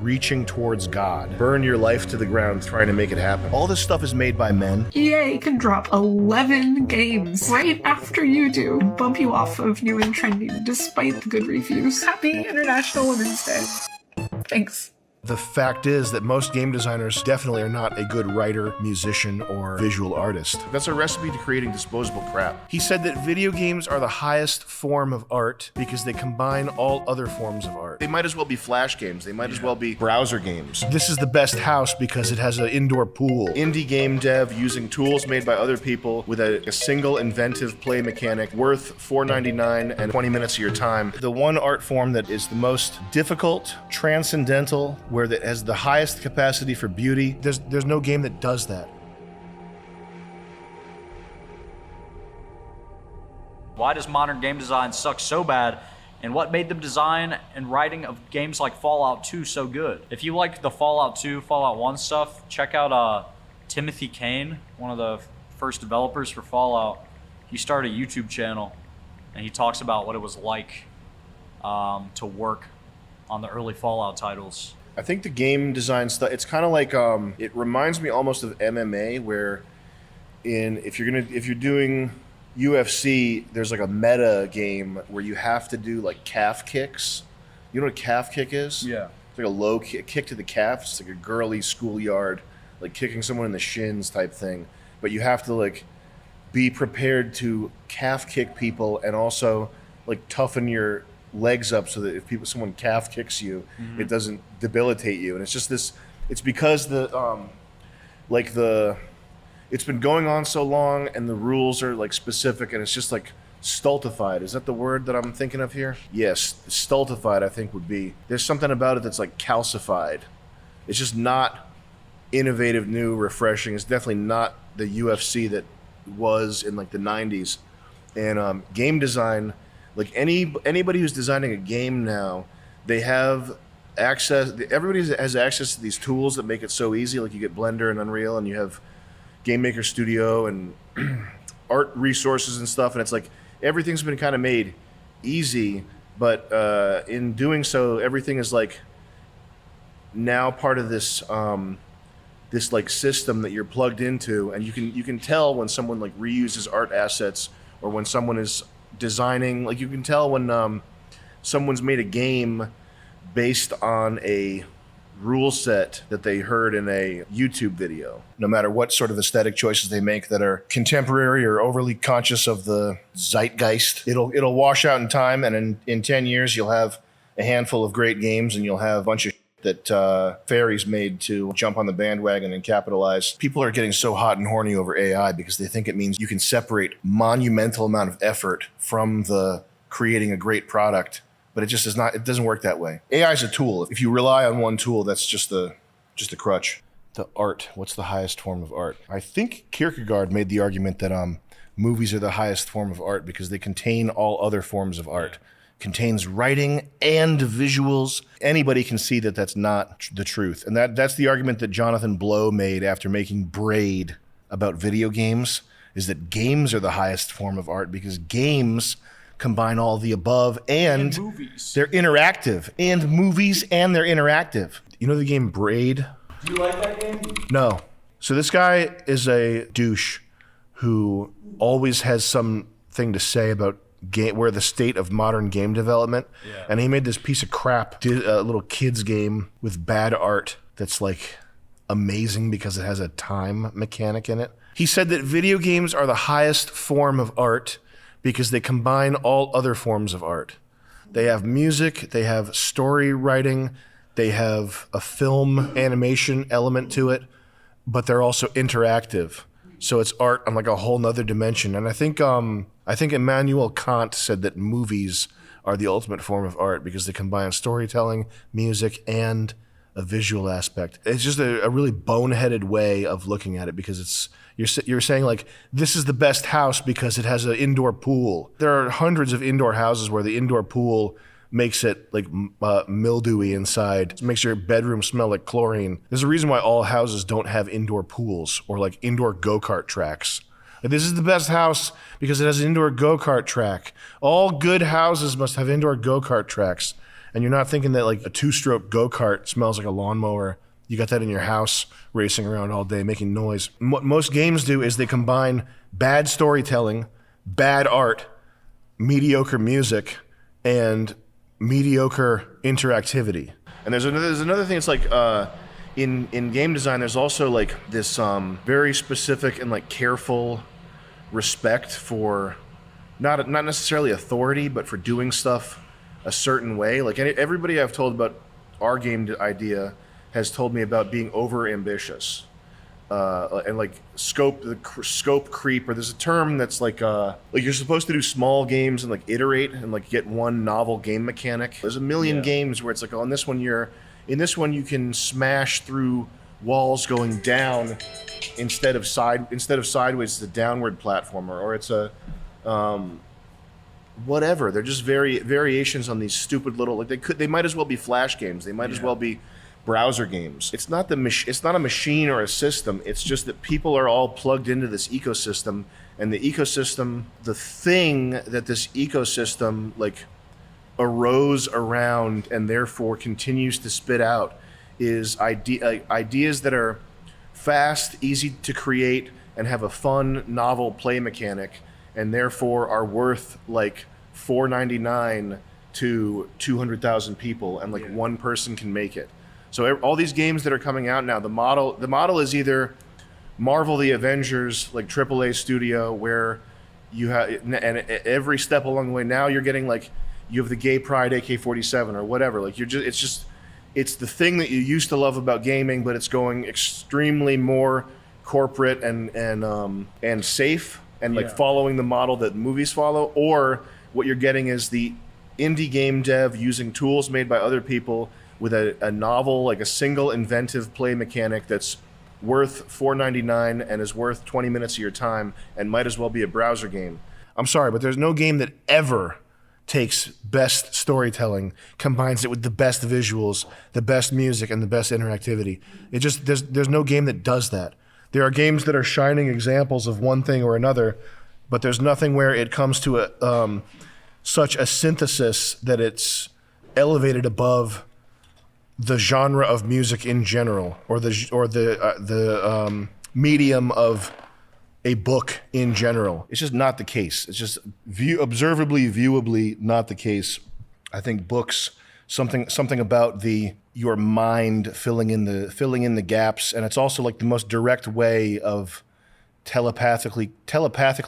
reaching towards God. Burn your life to the ground trying to make it happen. All this stuff is made by men. EA can drop 11 games right after you do, bump you off of new and trending despite the good reviews. Happy International Women's Day. Thanks. The fact is that most game designers definitely are not a good writer, musician, or visual artist. That's a recipe to creating disposable crap. He said that video games are the highest form of art because they combine all other forms of art. They might as well be flash games. They might as well be browser games. This is the best house because it has an indoor pool. Indie game dev using tools made by other people with a single inventive play mechanic worth $4.99 and 20 minutes of your time. The one art form that is the most difficult, transcendental, where that has the highest capacity for beauty. There's no game that does that. Why does modern game design suck so bad? And what made the design and writing of games like Fallout 2 so good? If you like the Fallout 2, Fallout 1 stuff, check out Timothy Kane, one of the first developers for Fallout. He started a YouTube channel and he talks about what it was like to work on the early Fallout titles. I think the game design stuff, it's kind of like, it reminds me almost of MMA, where if you're doing UFC, there's like a meta game where you have to do like calf kicks. You know what a calf kick is? Yeah. It's like a low kick to the calf. It's like a girly schoolyard, like kicking someone in the shins type thing. But you have to like be prepared to calf kick people and also like toughen your legs up so that if someone calf kicks you, it doesn't debilitate you. And it's just this, it's because it's been going on so long and the rules are like specific and it's just like stultified. Is that the word that I'm thinking of here? Yes, stultified I think would be. There's something about it that's like calcified. It's just not innovative, new, refreshing. It's definitely not the UFC that was in like the 90s. And game design, like anybody who's designing a game now, they have access. Everybody has access to these tools that make it so easy. Like you get Blender and Unreal, and you have Game Maker Studio and art resources and stuff. And it's like everything's been kind of made easy, but in doing so, everything is like now part of this this like system that you're plugged into, and you can tell when someone like reuses art assets or when someone is designing. Like you can tell when someone's made a game based on a rule set that they heard in a YouTube video. No matter what sort of aesthetic choices they make that are contemporary or overly conscious of the zeitgeist, it'll wash out in time, and in 10 years you'll have a handful of great games and you'll have a bunch of that fairies made to jump on the bandwagon and capitalize. People are getting so hot and horny over AI because they think it means you can separate monumental amount of effort from the creating a great product, but it just is not. It doesn't work that way. AI is a tool. If you rely on one tool, that's just a crutch. The art. What's the highest form of art? I think Kierkegaard made the argument that movies are the highest form of art because they contain all other forms of art. Contains writing and visuals. Anybody can see that that's not the truth. And that's the argument that Jonathan Blow made after making Braid about video games, is that games are the highest form of art because games combine all the above and movies. They're interactive. And movies and they're interactive. You know the game Braid? Do you like that game? No. So this guy is a douche who always has something to say about where the state of modern game development. Yeah. And he made this piece of crap, did a little kids game with bad art that's like amazing because it has a time mechanic in it. He said that video games are the highest form of art because they combine all other forms of art. They have music, they have story writing, they have a film animation element to it, but they're also interactive. So it's art on like a whole nother dimension. And I think Immanuel Kant said that movies are the ultimate form of art because they combine storytelling, music, and a visual aspect. It's just a really boneheaded way of looking at it because you're saying like, this is the best house because it has an indoor pool. There are hundreds of indoor houses where the indoor pool makes it like mildewy inside. It makes your bedroom smell like chlorine. There's a reason why all houses don't have indoor pools or like indoor go-kart tracks. Like, this is the best house because it has an indoor go-kart track. All good houses must have indoor go-kart tracks. And you're not thinking that like a 2-stroke go-kart smells like a lawnmower. You got that in your house, racing around all day, making noise. What most games do is they combine bad storytelling, bad art, mediocre music, and mediocre interactivity. And there's another thing. It's like in game design, there's also like this very specific and like careful respect for not necessarily authority, but for doing stuff a certain way. Like everybody I've told about our game idea has told me about being over ambitious and like scope creep, or there's a term that's like you're supposed to do small games and like iterate and like get one novel game mechanic. There's a million games where it's like, oh, in this one you can smash through walls going down instead of sideways. It's a downward platformer, or it's a whatever. They're just variations on these stupid little, like they might as well be Flash games. They might as well be browser games. It's not a machine or a system. It's just that people are all plugged into this ecosystem, and the thing that this ecosystem like arose around and therefore continues to spit out is ideas that are fast, easy to create, and have a fun, novel play mechanic, and therefore are worth like $4.99 to 200,000 people, and like one person can make it. So all these games that are coming out now, the model is either Marvel the Avengers, like AAA studio, where you have, and every step along the way now you're getting like, you have the gay pride AK-47 or whatever. Like it's the thing that you used to love about gaming, but it's going extremely more corporate and safe and like following the model that movies follow. Or what you're getting is the indie game dev using tools made by other people with a novel, like a single inventive play mechanic that's worth $4.99 and is worth 20 minutes of your time and might as well be a browser game. I'm sorry, but there's no game that ever takes best storytelling, combines it with the best visuals, the best music, and the best interactivity. There's no game that does that. There are games that are shining examples of one thing or another, but there's nothing where it comes to such a synthesis that it's elevated above the genre of music in general, or the medium of a book in general. It's just not the case. It's just viewably not the case. I think books, something about your mind filling in the gaps, and it's also like the most direct way of telepathically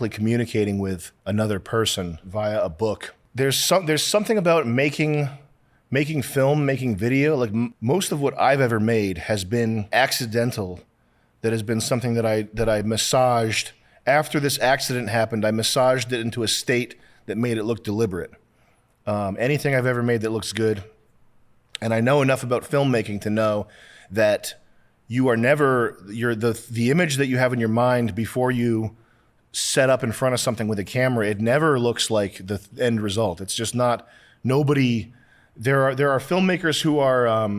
communicating with another person via a book. There's something about making film, making video. Like most of what I've ever made has been accidental. That has been something that I massaged. After this accident happened, I massaged it into a state that made it look deliberate. Anything I've ever made that looks good, and I know enough about filmmaking to know that the image that you have in your mind before you set up in front of something with a camera, it never looks like the end result. It's just not, there are filmmakers who are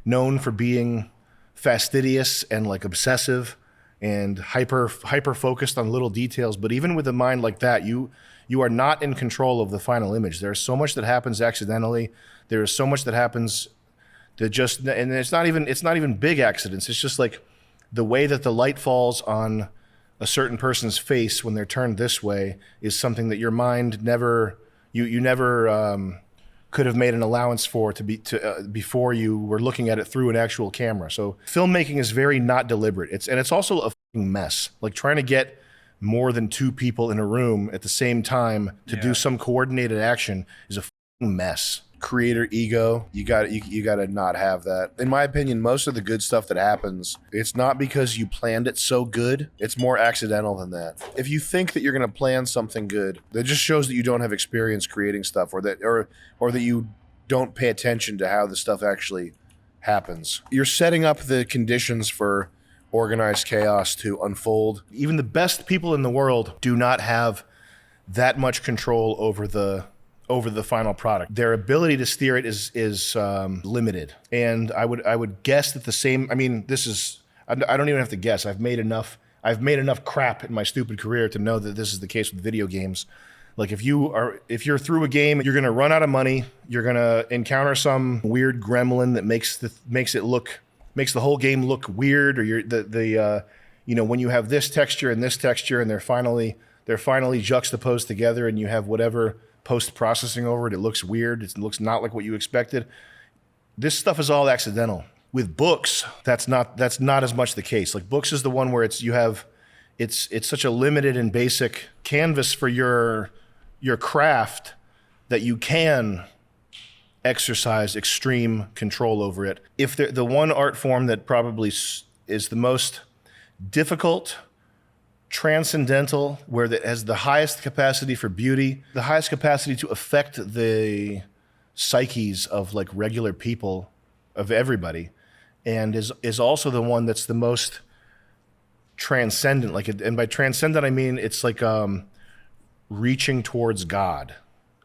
known for being fastidious and like obsessive and hyper focused on little details. But even with a mind like that, you are not in control of the final image. There's so much that happens accidentally. There is so much that happens that and it's not even big accidents. It's just like the way that the light falls on a certain person's face when they're turned this way is something that your mind never could have made an allowance for before you were looking at it through an actual camera. So filmmaking is very not deliberate. It's also a fucking mess. Like trying to get more than 2 people in a room at the same time to do some coordinated action is a fucking mess. Creator ego, you got to not have that. In my opinion, most of the good stuff that happens, it's not because you planned it so good. It's more accidental than that. If you think that you're going to plan something good, that just shows that you don't have experience creating stuff, or that you don't pay attention to how the stuff actually happens. You're setting up the conditions for organized chaos to unfold. Even the best people in the world do not have that much control over the final product. Their ability to steer it is limited. And I would guess that the same, I mean, I don't even have to guess. I've made enough crap in my stupid career to know that this is the case with video games. Like if you're through a game, you're gonna run out of money. You're gonna encounter some weird gremlin that makes the whole game look weird, or when you have this texture and this texture, and they're finally juxtaposed together, and you have whatever post-processing over it, it looks weird. It looks not like what you expected. This stuff is all accidental. With books, that's not as much the case. Like books is the one where it's such a limited and basic canvas for your craft that you can exercise extreme control over it. If the one art form that probably is the most difficult, transcendental, where it has the highest capacity for beauty, the highest capacity to affect the psyches of like regular people, of everybody, and is also the one that's the most transcendent. And by transcendent I mean it's like reaching towards God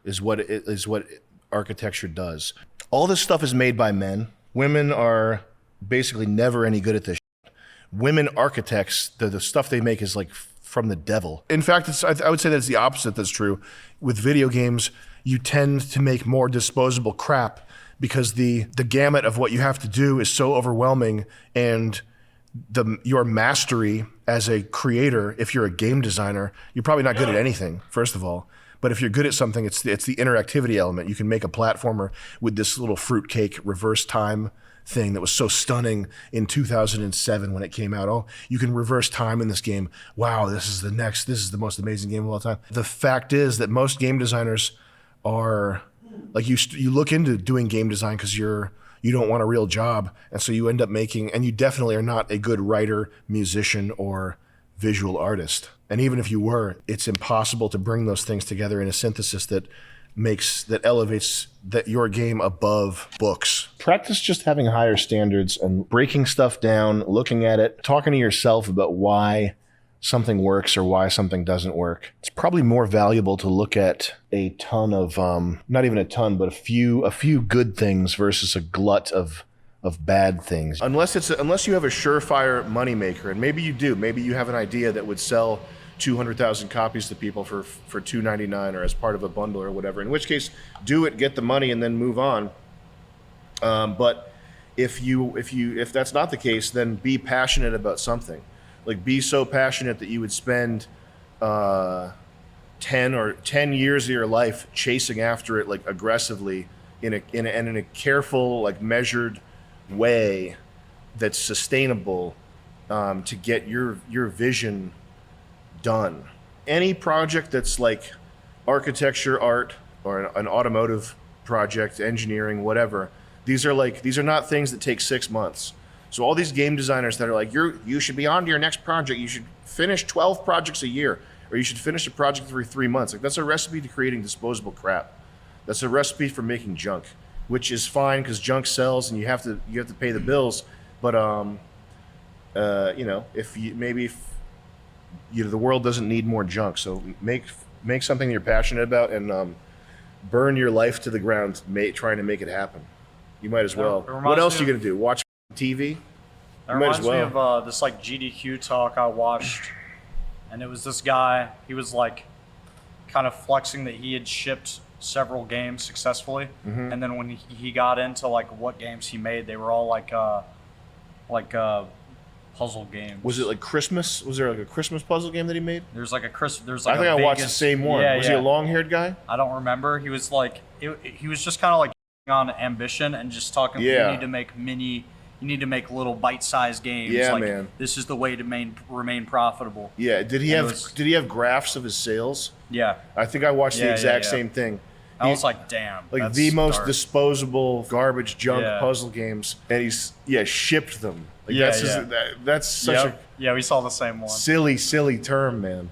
is what architecture does. All this stuff is made by men. Women are basically never any good at this shit. Women architects, the stuff they make is like from the devil. In fact, I would say that it's the opposite that's true. With video games, you tend to make more disposable crap because the gamut of what you have to do is so overwhelming, and your mastery as a creator, if you're a game designer, you're probably not good at anything, first of all. But if you're good at something, it's the interactivity element. You can make a platformer with this little fruitcake reverse time thing that was so stunning in 2007 when it came out. Oh, you can reverse time in this game. Wow, this is the most amazing game of all time. The fact is that most game designers are, like, you look into doing game design because you don't want a real job, and so you end up making, and you definitely are not a good writer, musician, or visual artist. And even if you were, it's impossible to bring those things together in a synthesis that elevates your game above books. Practice just having higher standards and breaking stuff down, looking at it, talking to yourself about why something works or why something doesn't work. It's probably more valuable to look at a ton of, not even a ton, but a few good things versus a glut of bad things. Unless you have a surefire moneymaker, and maybe you do. Maybe you have an idea that would sell 200,000 copies to people for $2.99 or as part of a bundle or whatever. In which case, do it, get the money, and then move on. But if that's not the case, then be passionate about something. Like, be so passionate that you would spend 10 years of your life chasing after it, like, aggressively in a careful, like, measured way that's sustainable, to get your vision done. Any project that's like architecture, art, or an automotive project, engineering, whatever, these are not things that take 6 months. So all these game designers that are like, you should be on to your next project, you should finish 12 projects a year, or you should finish a project every 3 months. Like, that's a recipe to creating disposable crap. That's a recipe for making junk, which is fine because junk sells and you have to pay the bills. But if the world doesn't need more junk, so make something you're passionate about and burn your life to the ground trying to make it happen. You might as well. What else are you gonna do? Watch TV? That reminds me of this like GDQ talk I watched, and it was this guy. He was like kind of flexing that he had shipped several games successfully, and then when he got into like what games he made, they were all like puzzle games. Was it like Christmas? Was there like a Christmas puzzle game that he made? There's like I think I watched the same one. Was he a long-haired guy? I don't remember. He was like he was just kind of like on ambition and just talking. You need to make you need to make little bite-sized games. Yeah, like, man. This is the way to remain profitable. Yeah. Did he have graphs of his sales? Yeah. I think I watched the exact same thing. I was like, damn. Like the most disposable garbage junk puzzle games, and he's shipped them. Like, that's such a we saw the same one. Silly term, man.